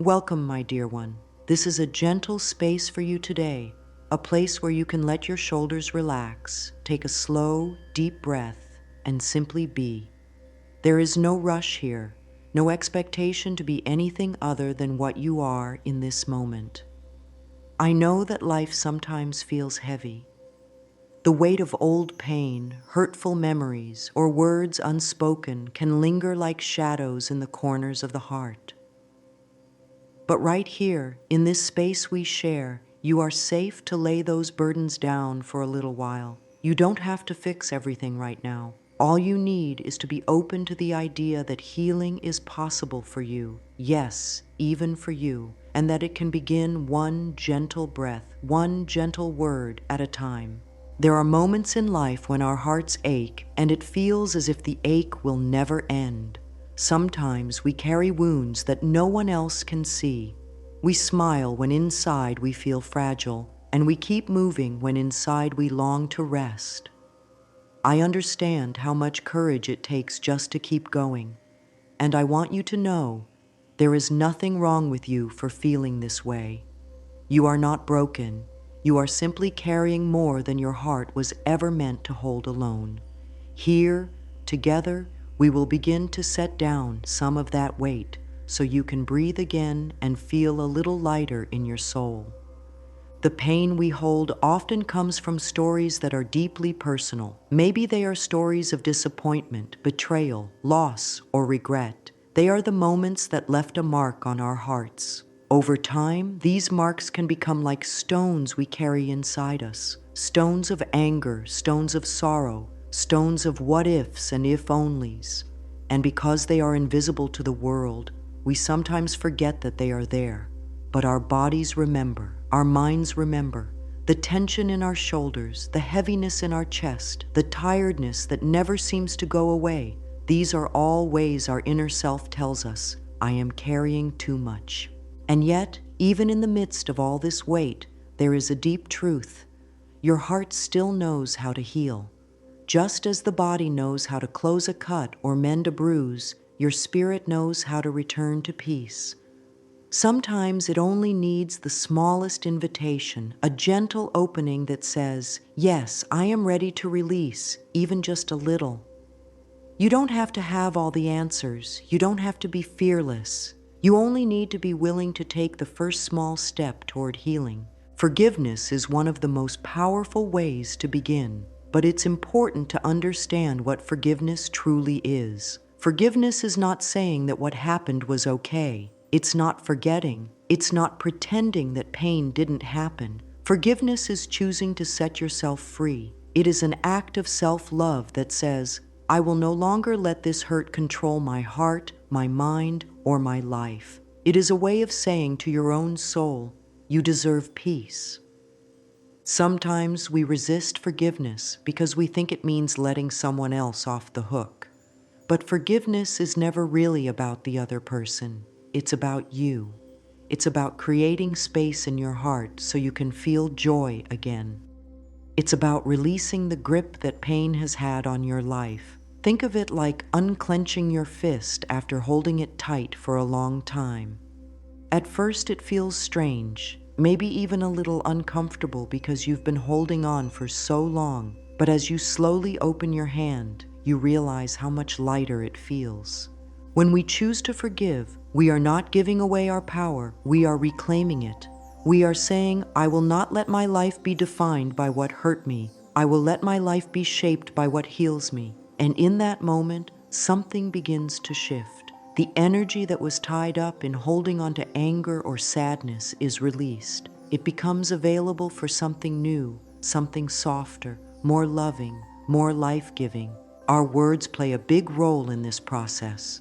Welcome, my dear one. This is a gentle space for you today, a place where you can let your shoulders relax, take a slow, deep breath, and simply be. There is no rush here, no expectation to be anything other than what you are in this moment. I know that life sometimes feels heavy. The weight of old pain, hurtful memories, or words unspoken can linger like shadows in the corners of the heart. But right here, in this space we share, you are safe to lay those burdens down for a little while. You don't have to fix everything right now. All you need is to be open to the idea that healing is possible for you, yes, even for you, and that it can begin one gentle breath, one gentle word at a time. There are moments in life when our hearts ache, and it feels as if the ache will never end. Sometimes we carry wounds that no one else can see. We smile when inside we feel fragile, and we keep moving when inside we long to rest. I understand how much courage it takes just to keep going, and I want you to know there is nothing wrong with you for feeling this way. You are not broken. You are simply carrying more than your heart was ever meant to hold alone. Here, together, we will begin to set down some of that weight so you can breathe again and feel a little lighter in your soul. The pain we hold often comes from stories that are deeply personal. Maybe they are stories of disappointment, betrayal, loss, or regret. They are the moments that left a mark on our hearts. Over time, these marks can become like stones we carry inside us. Stones of anger, stones of sorrow, stones of what-ifs and if-onlys. And because they are invisible to the world, we sometimes forget that they are there. But our bodies remember, our minds remember. The tension in our shoulders, the heaviness in our chest, the tiredness that never seems to go away. These are all ways our inner self tells us, I am carrying too much. And yet, even in the midst of all this weight, there is a deep truth. Your heart still knows how to heal. Just as the body knows how to close a cut or mend a bruise, your spirit knows how to return to peace. Sometimes it only needs the smallest invitation, a gentle opening that says, yes, I am ready to release, even just a little. You don't have to have all the answers. You don't have to be fearless. You only need to be willing to take the first small step toward healing. Forgiveness is one of the most powerful ways to begin, but it's important to understand what forgiveness truly is. Forgiveness is not saying that what happened was okay. It's not forgetting. It's not pretending that pain didn't happen. Forgiveness is choosing to set yourself free. It is an act of self-love that says, I will no longer let this hurt control my heart, my mind, or my life. It is a way of saying to your own soul, you deserve peace. Sometimes we resist forgiveness because we think it means letting someone else off the hook. But forgiveness is never really about the other person. It's about you. It's about creating space in your heart so you can feel joy again. It's about releasing the grip that pain has had on your life. Think of it like unclenching your fist after holding it tight for a long time. At first it feels strange, maybe even a little uncomfortable because you've been holding on for so long. But as you slowly open your hand, you realize how much lighter it feels. When we choose to forgive, we are not giving away our power, we are reclaiming it. We are saying, I will not let my life be defined by what hurt me. I will let my life be shaped by what heals me. And in that moment, something begins to shift. The energy that was tied up in holding on to anger or sadness is released. It becomes available for something new, something softer, more loving, more life-giving. Our words play a big role in this process.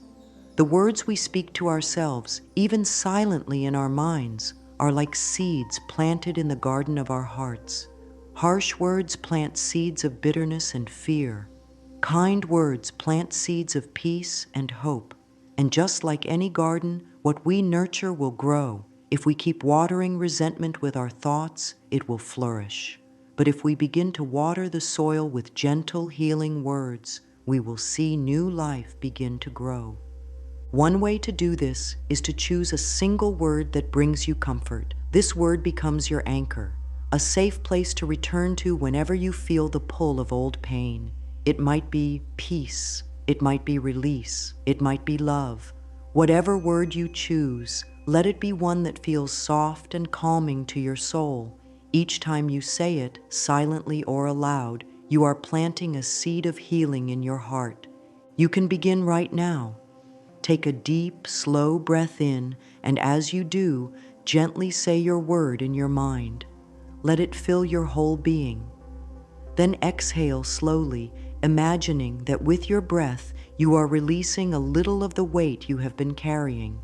The words we speak to ourselves, even silently in our minds, are like seeds planted in the garden of our hearts. Harsh words plant seeds of bitterness and fear. Kind words plant seeds of peace and hope. And just like any garden, what we nurture will grow. If we keep watering resentment with our thoughts, it will flourish. But if we begin to water the soil with gentle, healing words, we will see new life begin to grow. One way to do this is to choose a single word that brings you comfort. This word becomes your anchor, a safe place to return to whenever you feel the pull of old pain. It might be peace, it might be release, it might be love. Whatever word you choose, let it be one that feels soft and calming to your soul. Each time you say it, silently or aloud, you are planting a seed of healing in your heart. You can begin right now. Take a deep, slow breath in, and as you do, gently say your word in your mind. Let it fill your whole being. Then exhale slowly, imagining that with your breath, you are releasing a little of the weight you have been carrying.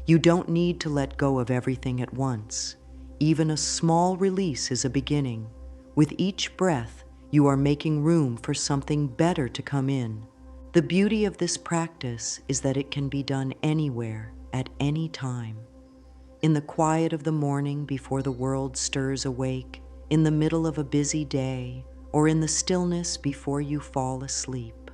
You don't need to let go of everything at once. Even a small release is a beginning. With each breath, you are making room for something better to come in. The beauty of this practice is that it can be done anywhere, at any time. In the quiet of the morning before the world stirs awake, in the middle of a busy day, or in the stillness before you fall asleep.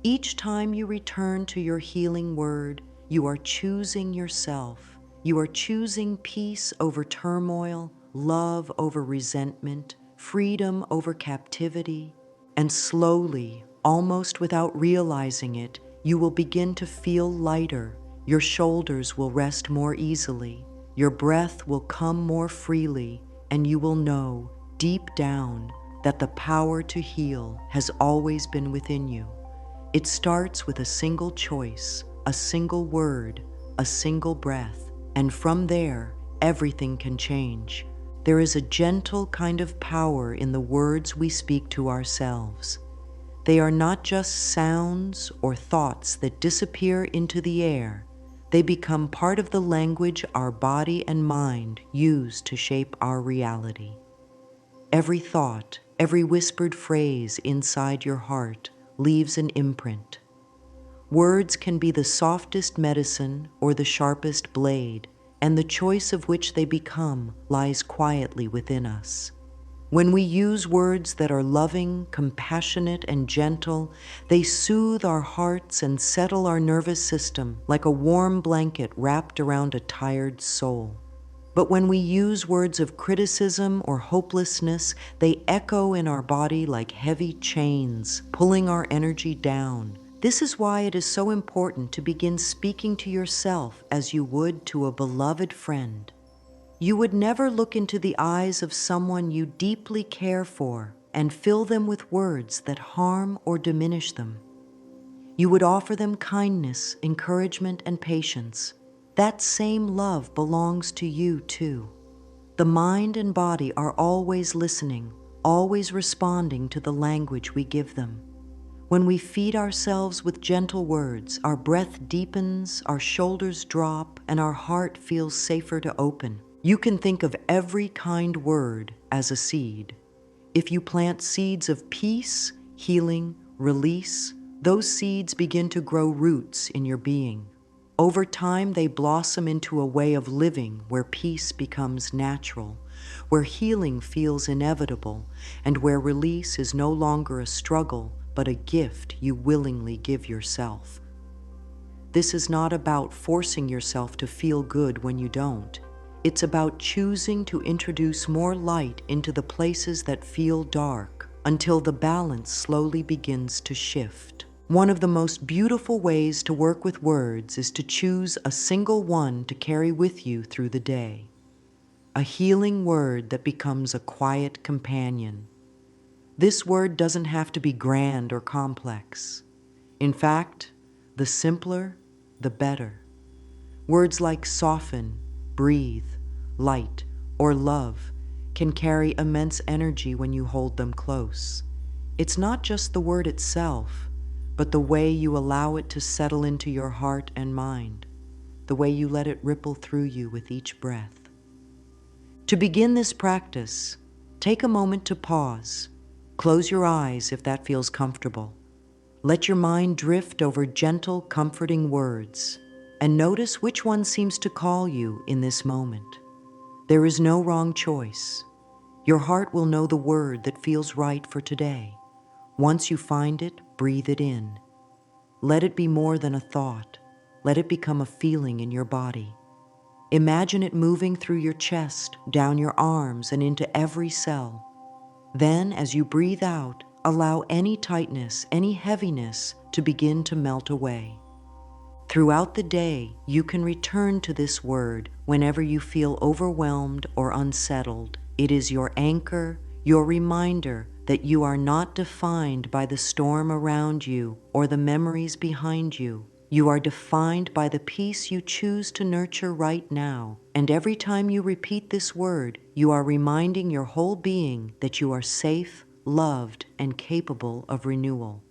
Each time you return to your healing word, you are choosing yourself. You are choosing peace over turmoil, love over resentment, freedom over captivity. And slowly, almost without realizing it, you will begin to feel lighter. Your shoulders will rest more easily. Your breath will come more freely, and you will know, deep down, that the power to heal has always been within you. It starts with a single choice, a single word, a single breath, and from there, everything can change. There is a gentle kind of power in the words we speak to ourselves. They are not just sounds or thoughts that disappear into the air. They become part of the language our body and mind use to shape our reality. Every thought, every whispered phrase inside your heart leaves an imprint. Words can be the softest medicine or the sharpest blade, and the choice of which they become lies quietly within us. When we use words that are loving, compassionate, and gentle, they soothe our hearts and settle our nervous system like a warm blanket wrapped around a tired soul. But when we use words of criticism or hopelessness, they echo in our body like heavy chains, pulling our energy down. This is why it is so important to begin speaking to yourself as you would to a beloved friend. You would never look into the eyes of someone you deeply care for and fill them with words that harm or diminish them. You would offer them kindness, encouragement, and patience. That same love belongs to you too. The mind and body are always listening, always responding to the language we give them. When we feed ourselves with gentle words, our breath deepens, our shoulders drop, and our heart feels safer to open. You can think of every kind word as a seed. If you plant seeds of peace, healing, release, those seeds begin to grow roots in your being. Over time, they blossom into a way of living where peace becomes natural, where healing feels inevitable, and where release is no longer a struggle, but a gift you willingly give yourself. This is not about forcing yourself to feel good when you don't. It's about choosing to introduce more light into the places that feel dark until the balance slowly begins to shift. One of the most beautiful ways to work with words is to choose a single one to carry with you through the day. A healing word that becomes a quiet companion. This word doesn't have to be grand or complex. In fact, the simpler, the better. Words like soften, breathe, light, or love can carry immense energy when you hold them close. It's not just the word itself, but the way you allow it to settle into your heart and mind, the way you let it ripple through you with each breath. To begin this practice, take a moment to pause. Close your eyes if that feels comfortable. Let your mind drift over gentle, comforting words, and notice which one seems to call you in this moment. There is no wrong choice. Your heart will know the word that feels right for today. Once you find it, breathe it in. Let it be more than a thought. Let it become a feeling in your body. Imagine it moving through your chest, down your arms, and into every cell. Then, as you breathe out, allow any tightness, any heaviness to begin to melt away. Throughout the day, you can return to this word whenever you feel overwhelmed or unsettled. It is your anchor, your reminder that you are not defined by the storm around you or the memories behind you. You are defined by the peace you choose to nurture right now. And every time you repeat this word, you are reminding your whole being that you are safe, loved, and capable of renewal.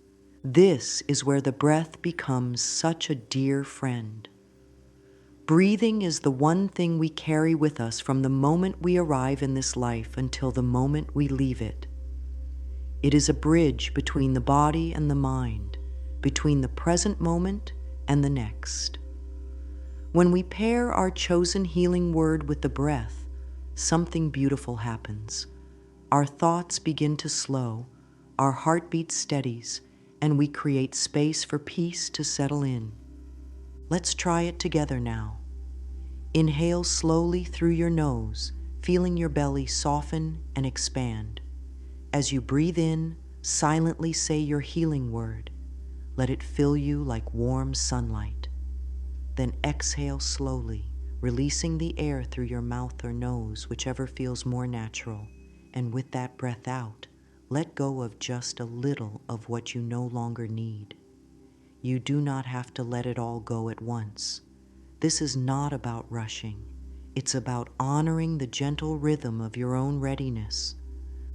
This is where the breath becomes such a dear friend. Breathing is the one thing we carry with us from the moment we arrive in this life until the moment we leave it. It is a bridge between the body and the mind, between the present moment and the next. When we pair our chosen healing word with the breath, something beautiful happens. Our thoughts begin to slow, our heartbeat steadies, and we create space for peace to settle in. Let's try it together now. Inhale slowly through your nose, feeling your belly soften and expand. As you breathe in, silently say your healing word. Let it fill you like warm sunlight. Then exhale slowly, releasing the air through your mouth or nose, whichever feels more natural. And with that breath out, let go of just a little of what you no longer need. You do not have to let it all go at once. This is not about rushing. It's about honoring the gentle rhythm of your own readiness.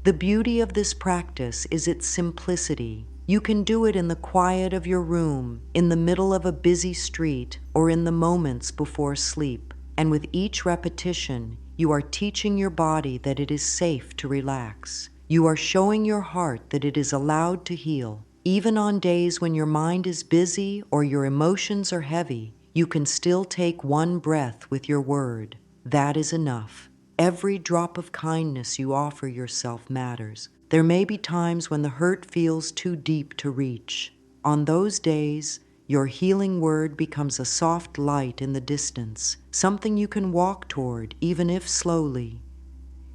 The beauty of this practice is its simplicity. You can do it in the quiet of your room, in the middle of a busy street, or in the moments before sleep. And with each repetition, you are teaching your body that it is safe to relax. You are showing your heart that it is allowed to heal. Even on days when your mind is busy or your emotions are heavy, you can still take one breath with your word. That is enough. Every drop of kindness you offer yourself matters. There may be times when the hurt feels too deep to reach. On those days, your healing word becomes a soft light in the distance, something you can walk toward, even if slowly.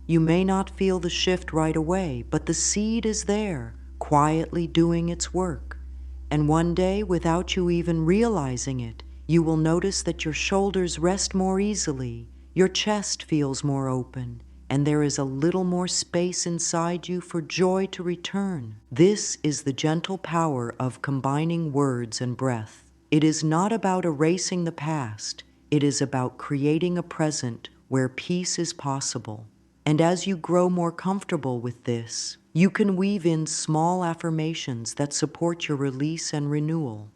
You may not feel the shift right away, but the seed is there, quietly doing its work. And one day, without you even realizing it, you will notice that your shoulders rest more easily, your chest feels more open, and there is a little more space inside you for joy to return. This is the gentle power of combining words and breath. It is not about erasing the past. It is about creating a present where peace is possible. And as you grow more comfortable with this, you can weave in small affirmations that support your release and renewal.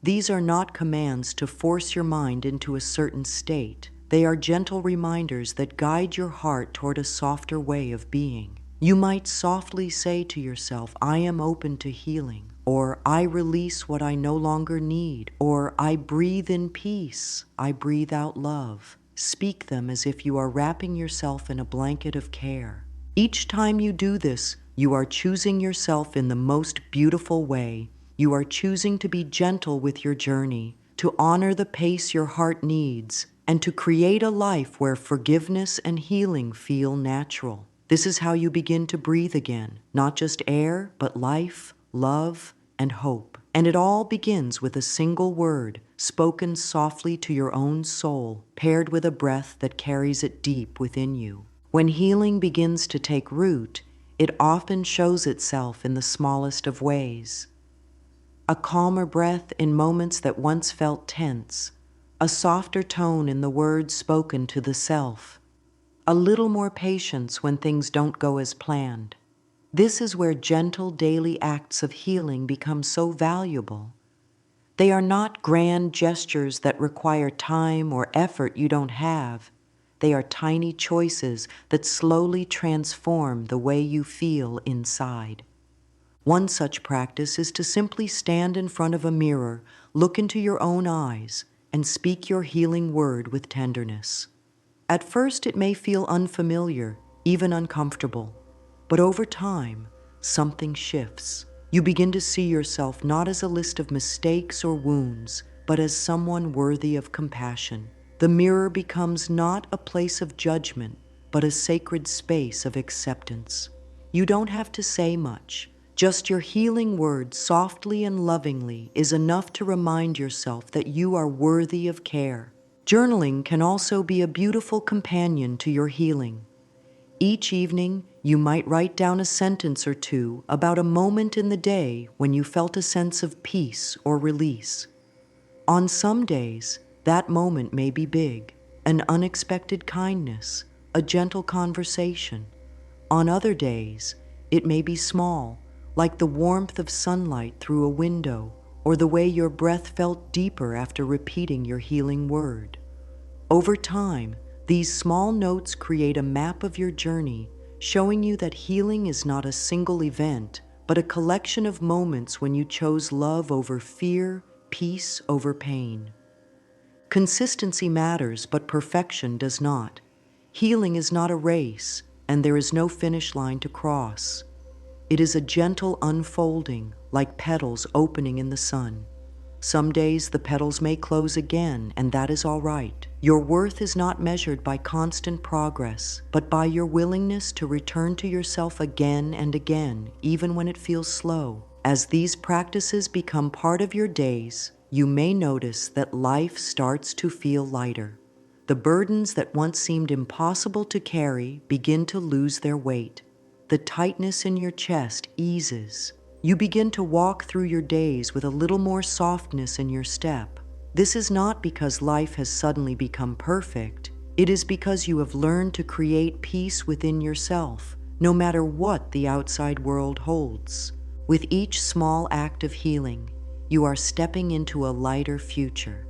These are not commands to force your mind into a certain state. They are gentle reminders that guide your heart toward a softer way of being. You might softly say to yourself, I am open to healing, or I release what I no longer need, or I breathe in peace, I breathe out love. Speak them as if you are wrapping yourself in a blanket of care. Each time you do this, you are choosing yourself in the most beautiful way. You are choosing to be gentle with your journey, to honor the pace your heart needs, and to create a life where forgiveness and healing feel natural. This is how you begin to breathe again, not just air, but life, love, and hope. And it all begins with a single word, spoken softly to your own soul, paired with a breath that carries it deep within you. When healing begins to take root, it often shows itself in the smallest of ways. A calmer breath in moments that once felt tense, a softer tone in the words spoken to the self, a little more patience when things don't go as planned. This is where gentle daily acts of healing become so valuable. They are not grand gestures that require time or effort you don't have. They are tiny choices that slowly transform the way you feel inside. One such practice is to simply stand in front of a mirror, look into your own eyes, and speak your healing word with tenderness. At first, it may feel unfamiliar, even uncomfortable, but over time, something shifts. You begin to see yourself not as a list of mistakes or wounds, but as someone worthy of compassion. The mirror becomes not a place of judgment, but a sacred space of acceptance. You don't have to say much. Just your healing words, softly and lovingly, is enough to remind yourself that you are worthy of care. Journaling can also be a beautiful companion to your healing. Each evening, you might write down a sentence or two about a moment in the day when you felt a sense of peace or release. On some days, that moment may be big, an unexpected kindness, a gentle conversation. On other days, it may be small, like the warmth of sunlight through a window or the way your breath felt deeper after repeating your healing word. Over time, these small notes create a map of your journey, showing you that healing is not a single event, but a collection of moments when you chose love over fear, peace over pain. Consistency matters, but perfection does not. Healing is not a race, and there is no finish line to cross. It is a gentle unfolding, like petals opening in the sun. Some days the petals may close again, and that is all right. Your worth is not measured by constant progress, but by your willingness to return to yourself again and again, even when it feels slow. As these practices become part of your days, you may notice that life starts to feel lighter. The burdens that once seemed impossible to carry begin to lose their weight. The tightness in your chest eases. You begin to walk through your days with a little more softness in your step. This is not because life has suddenly become perfect. It is because you have learned to create peace within yourself, no matter what the outside world holds. With each small act of healing, you are stepping into a lighter future.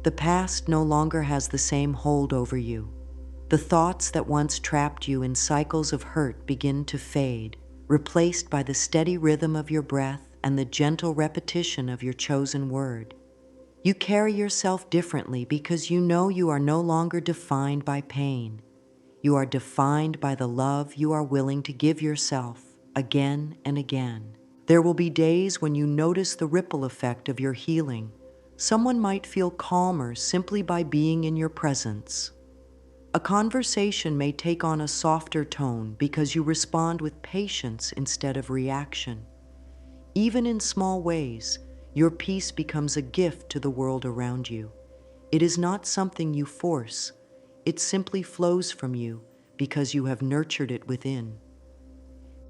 The past no longer has the same hold over you. The thoughts that once trapped you in cycles of hurt begin to fade, replaced by the steady rhythm of your breath and the gentle repetition of your chosen word. You carry yourself differently because you know you are no longer defined by pain. You are defined by the love you are willing to give yourself again and again. There will be days when you notice the ripple effect of your healing. Someone might feel calmer simply by being in your presence. A conversation may take on a softer tone because you respond with patience instead of reaction. Even in small ways, your peace becomes a gift to the world around you. It is not something you force. It simply flows from you because you have nurtured it within.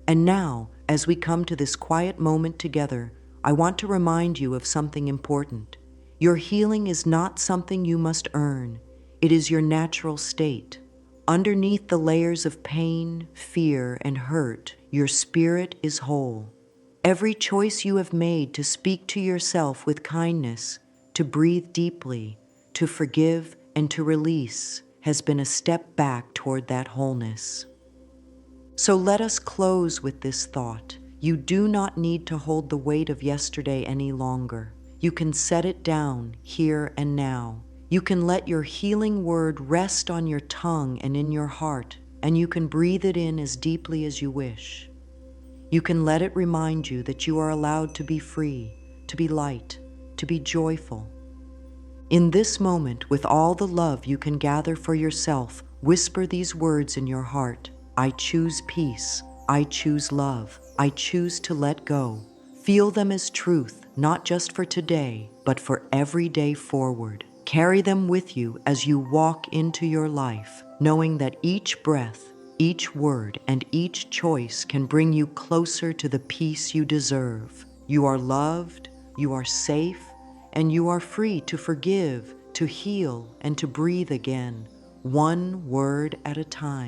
And now, as we come to this quiet moment together, I want to remind you of something important. Your healing is not something you must earn. It is your natural state. Underneath the layers of pain, fear, and hurt, your spirit is whole. Every choice you have made to speak to yourself with kindness, to breathe deeply, to forgive, and to release has been a step back toward that wholeness. So let us close with this thought. You do not need to hold the weight of yesterday any longer. You can set it down here and now. You can let your healing word rest on your tongue and in your heart, and you can breathe it in as deeply as you wish. You can let it remind you that you are allowed to be free, to be light, to be joyful. In this moment, with all the love you can gather for yourself, whisper these words in your heart. I choose peace. I choose love. I choose to let go. Feel them as truth, not just for today, but for every day forward. Carry them with you as you walk into your life, knowing that each breath, each word, and each choice can bring you closer to the peace you deserve. You are loved, you are safe, and you are free to forgive, to heal, and to breathe again, one word at a time.